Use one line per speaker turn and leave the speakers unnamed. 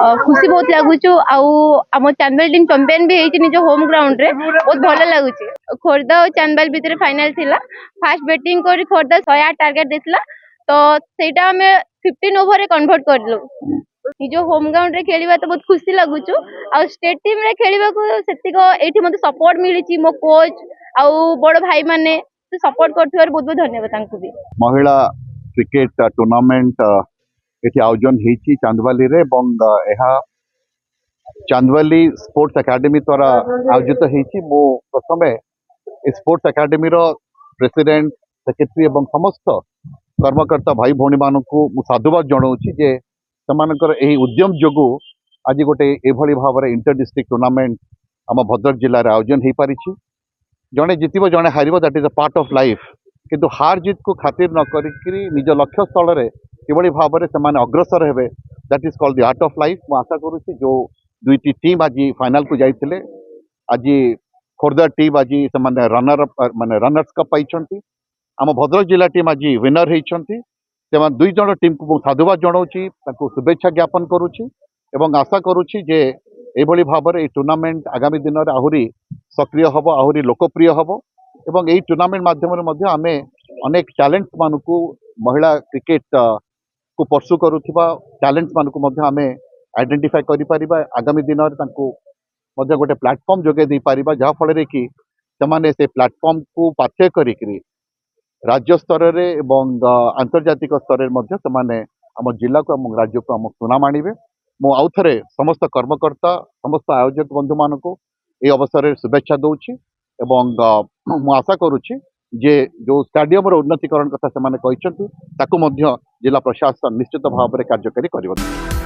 खुशी बहुत लगुच आम चांदबाल टीम चैंपियन भी होती निज होम ग्राउंड रे बहुत भल लगुच। खोर्धा और चांदबाल भितर फाइनल थिला फास्ट बैटिंग कर खोर्धा 108 टार्गेट देथिला तो सेटा हमें 15 ओवर रे कन्वर्ट करलु। निज होम ग्राउंड रे खेलिबा तो बहुत खुशी लगुच आ स्टेट टीम रे खेलिबा को सेतिको एठी मते सपोर्ट मिलिची मो कोच आ बड़ भाई माने सपोर्ट करथिबार बहुत बहुत धन्यवाद तांकु भी।
महिला क्रिकेट टूर्नामेंट एटी आयोजन होती चांदवाली रे चांदवाली स्पोर्ट्स एकेडमी द्वारा आयोजित होती। मो प्रथमे स्पोर्ट्स एकेडमी रो प्रेसिडेंट सेक्रेटरी एवं समस्त कर्मकर्ता भाई भौणी मानू साधुवाद जनाऊँगी जे सेमानकर एही उद्यम जोगु आज गोटे एभली भाव इंटर डिस्ट्रिक्ट टूर्नामेंट आम भद्रक जिले में आयोजन हो पारी। जड़े जितब जड़े हार that is a part of life किंतु हार जीत को खातिर न करी निज लक्ष्य स्थल में किभली भाव में से अग्रसर हेबे that is called the art of life. मु आशा करुच्ची जो दुईटी टीम आज फाइनल को जाइए आज खोर्धा टीम आज से रनर माने रनर्स कप पाई आम भद्रक जिला टीम आज विनर होती। दुई जन टीम को साधुवाद जनाऊँगी शुभेच्छा ज्ञापन करुच्ची एवं आशा करुच्ची जे एभली भाव में टूर्नामेंट आगामी दिन में आहरी सक्रिय हम आहरी लोकप्रिय हम एवं यही टूर्नामेंट माध्यम आमे अनेक टैलेंट्स मानू महिला क्रिकेट को परसू करुवा टैलेंट्स मानू आमे आइडेंटिफाई करिपरिबा आगामी दिन में गोटे प्लेटफॉर्म जोगे दे पारिबा जहाँफल कि से प्लेटफॉर्म को पाथ्य करी राज्य स्तर रे एवं आंतर्जातिक स्तर में आम जिला को आम राज्य को आम सुनाम आणवे। मु आउ थे समस्त कर्मकर्ता समस्त आयोजक बंधु मान को ये अवसर में शुभेच्छा दूची एवं मु आशा करुच्ची जे जो स्टाडियम उन्नतीकरण कथा से जिला प्रशासन निश्चित भाव में कार्यकारी कर।